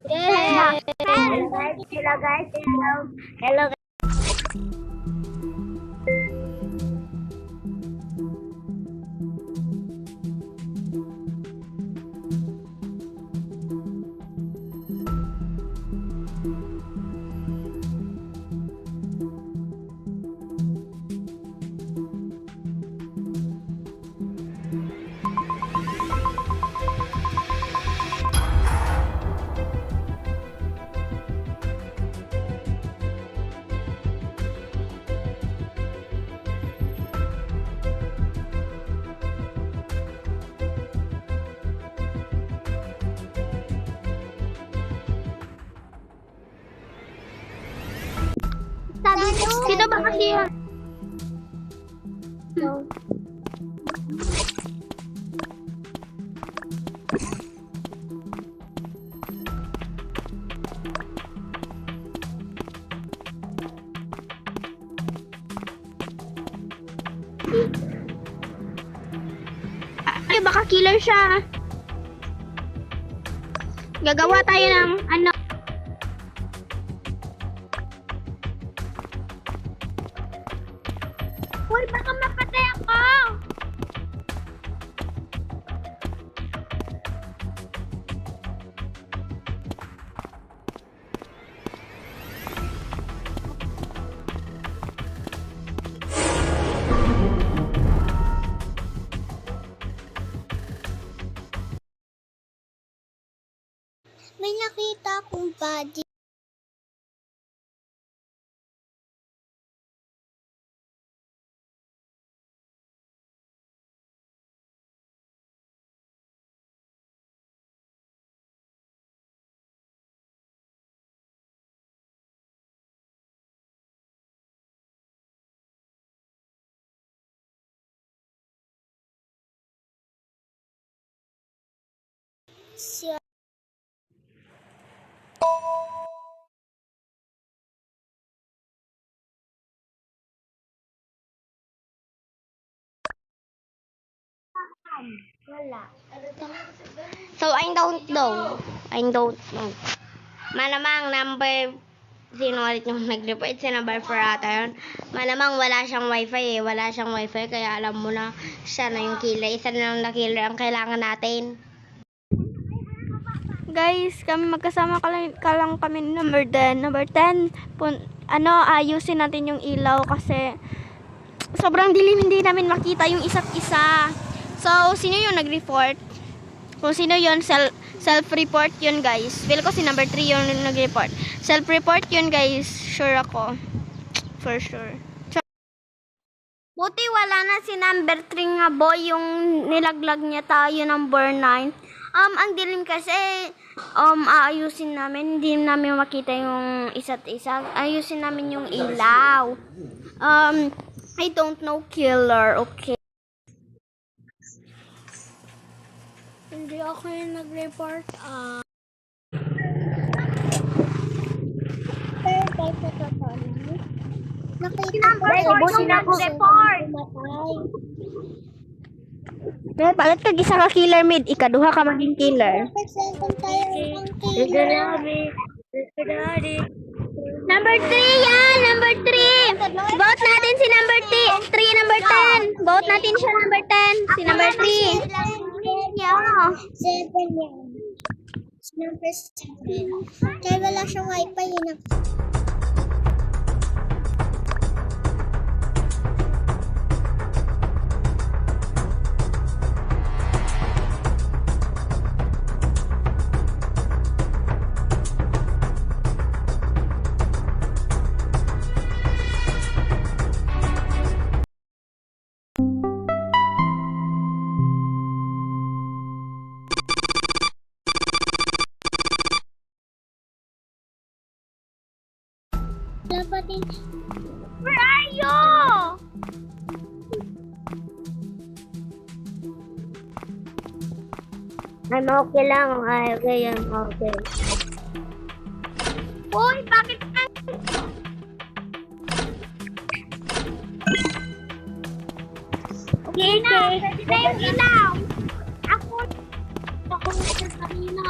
Yay! Hello guys, hello guys, hello guys. Sino ba kasi yun? Ay, baka killer siya. Gagawa tayo ng ano. Uy, baka mapatay ako! May nakita akong body. Siya. Wala. So, I don't know. Malamang number, sino ulit yung nag-report? Si number 4 ata yun. Malamang wala siyang wifi eh. Wala siyang wifi, kaya alam mo na siya na yung killer. Isa na lang na killer ang kailangan natin. Guys, kami magkasama ka lang kami number 10. Number 10, ayusin natin yung ilaw kasi sobrang dilim, hindi namin makita yung isa't isa. So, sino yung nag-report? Kung sino yun, self-report yun guys. Feel ko si number 3 yung nag-report. Self-report yun guys. Sure ako. For sure. Buti wala na si number 3 nga boy yung nilaglag niya tayo number 9. Ang dilim kasi, aayusin namin. Hindi namin makita yung isa't isa. Ayusin namin yung ilaw. I don't know killer, okay? Hindi ako yung nag-report. Nakita ko yung nag-report. Pero balat ka gisa ka killer mid, ikaduha ka maging killer. Number 3 yan, number 3. Vote natin si number 3, number 10. Vote natin siya number 10, si number 3. 7 yan. Number 7. Kaya wala siyang wifi yun. Where are you? I'm okay lang. Okay, I'm okay. Uy, bakit ka? Okay na, pwede na yung ilaw. Ako na kanina.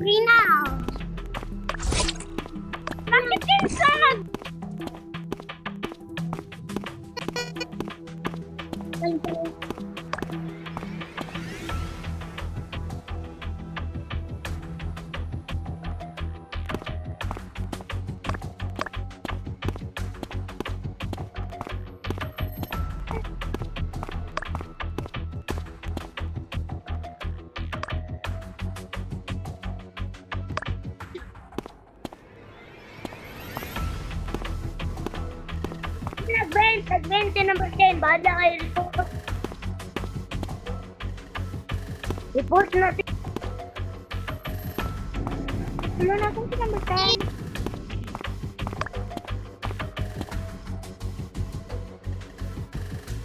Greenhouse. Bakit inside? Advance number 10. Bahala kayo report. Report natin. Ano natin si number 10?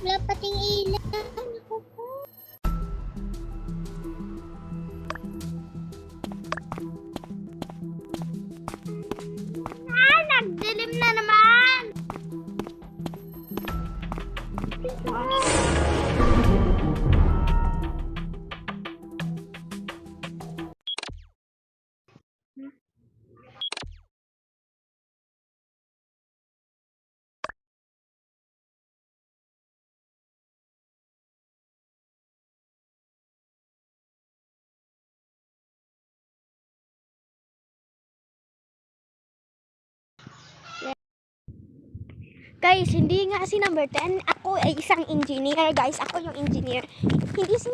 Wala pating ilan. Nagdilim na naman. Guys, hindi nga si number 10. Ako ay isang engineer, guys. Ako yung engineer. Hindi si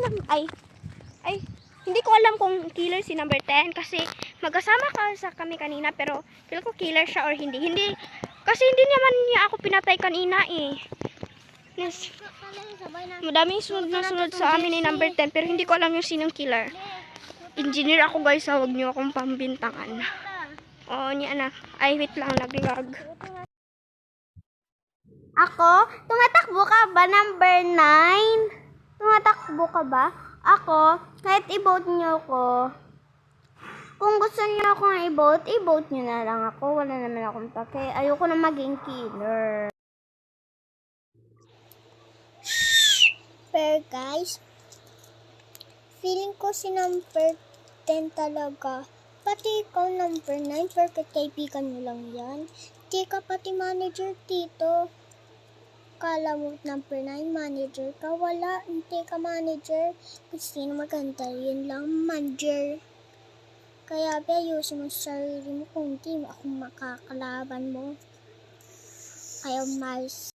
hindi ko alam kung killer si number 10 kasi magkasama ka sa kami kanina pero feel ko killer siya or hindi. Hindi kasi hindi naman niya ako pinatay kanina eh. Yes. Madaming sunod na sunod sa amin ni number 10 pero hindi ko alam yung sinong killer. Engineer ako, guys. Huwag niyo akong pambintangan. Oo, niya na. Ay, wait lang. Naglag. Ako? Tumatakbo ka ba, number 9? Tumatakbo ka ba? Ako, kahit i-vote niyo ko. Kung gusto niyo akong i-vote, i-vote niyo na lang ako. Wala naman akong pake. Ayoko na maging killer. Pero guys, feeling ko si number 10 talaga. Pati ikaw number 9, pero kaibigan mo lang yan. Di ka pati manager dito. Kala mo number 9 manager ka. Wala, hindi ka manager. Kung sino maganda, yun lang manager. Kaya ayusin mo sa sarili mo kung hindi ako makakalaban mo. Kaya Mars.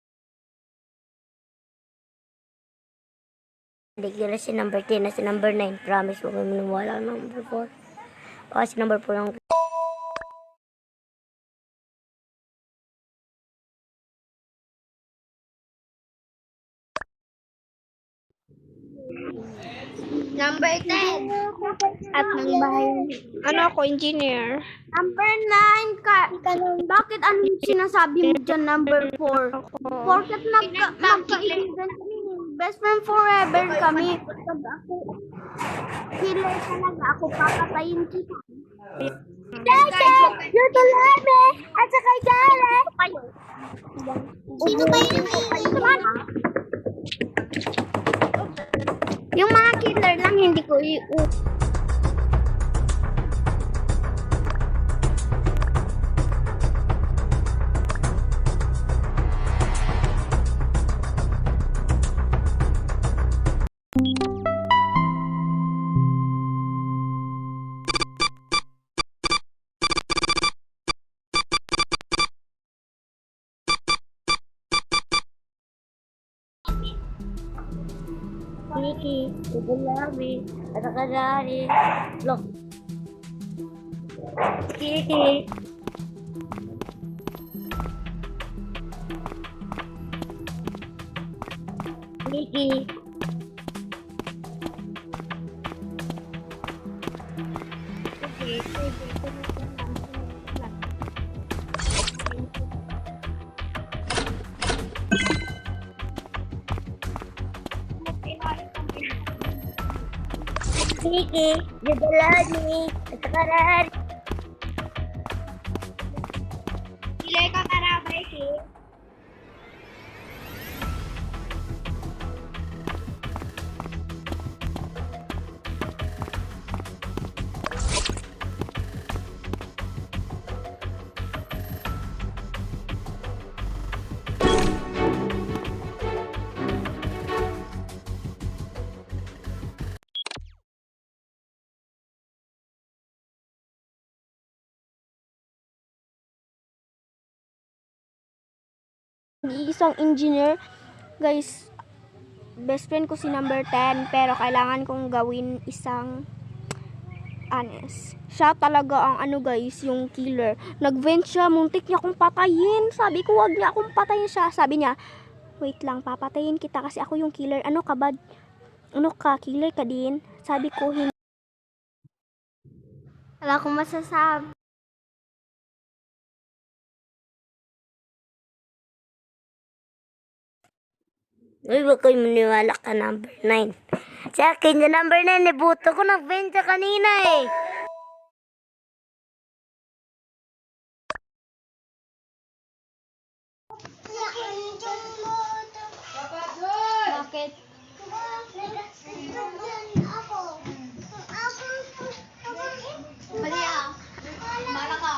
Hindi kila si number 10 na si number 9. Promise, huwag mo maniwala ng number 4. O si number 4 lang. Number 10. At ng bahay. Ano ako, engineer? Number 9 ka. Bakit anong sinasabi mo dyan, number 4? Porket magkaibigan kami. Best friend forever kami. Pag ako, killer talaga ako, papatayin kita. Dede! Yuto Leme! At saka Jare! Sino ba yun ang Yung mga killer lang, hindi ko Kiki, Tudulami, at Akadari, Look. Kiki. Mickey. Mickey, Jadalani, Takaran. Pilay ka karabay si. Isang engineer, guys, best friend ko si number 10, pero kailangan kong gawin isang honest. Siya talaga ang ano guys, yung killer. Nag-vent siya, muntik niya akong patayin. Sabi ko, wag niya akong patayin siya. Sabi niya, wait lang, papatayin kita kasi ako yung killer. Ano ka ba? Ano ka? Killer ka din? Sabi ko, hindi. Wala akong masasabi. Uy, wag kayo maniwala ka number 9. Sa akin, yung number 9, ibuto ko nag-vent siya kanina eh. Bakit?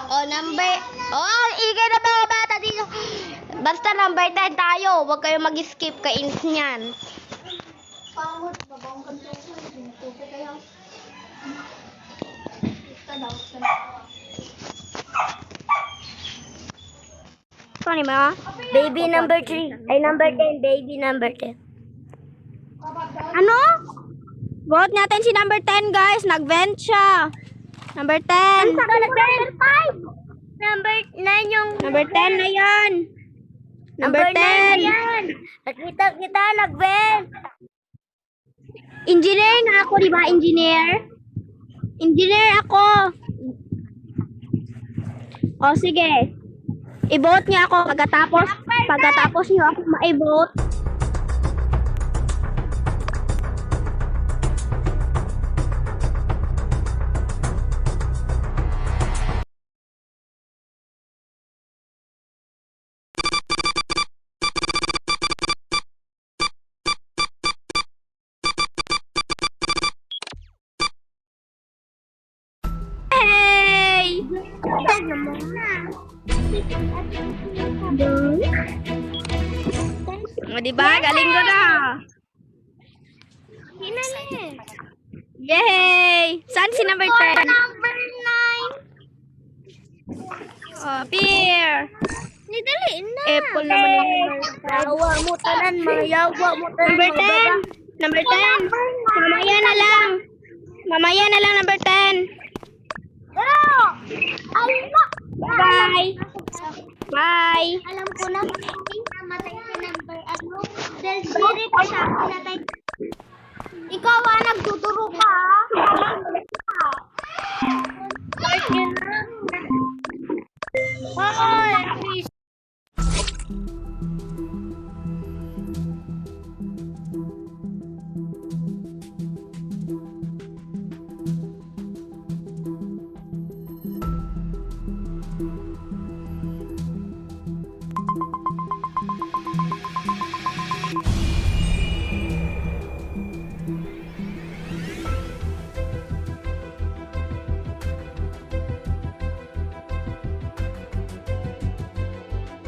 Oh, number... Oh, igay na mga bata dito. Basta number 10 tayo. Huwag kayo mag-skip kainis niyan. Paano ba? Baby number 3. Ay, number 10. Baby number 10. Ano? Vote natin si number 10, guys. Nag-vent siya. Number 10. Number 5. Number 9 yung... Number 10 na yan. Number 10. Yan. Nakita kita, nag-vent. Engineer nga ako, di ba? Engineer. Engineer ako. O, sige. I-vote niya ako pagkatapos niyo ako ma-vote. Hey! O, diba? Galing ko na. Yay! Saan si number 10? Number 9. Oh, beer. Nidaliin na. Apple naman yung number 10. Yawa mo tanan, mga yawa mo tanan. Number 10. Number 10. Mamaya na lang. Mamaya na lang, number 10. Bye. Bye. Alam ko na namatay si number ano. Dahil direct sa akin natay. Ikaw nagtuturo ka.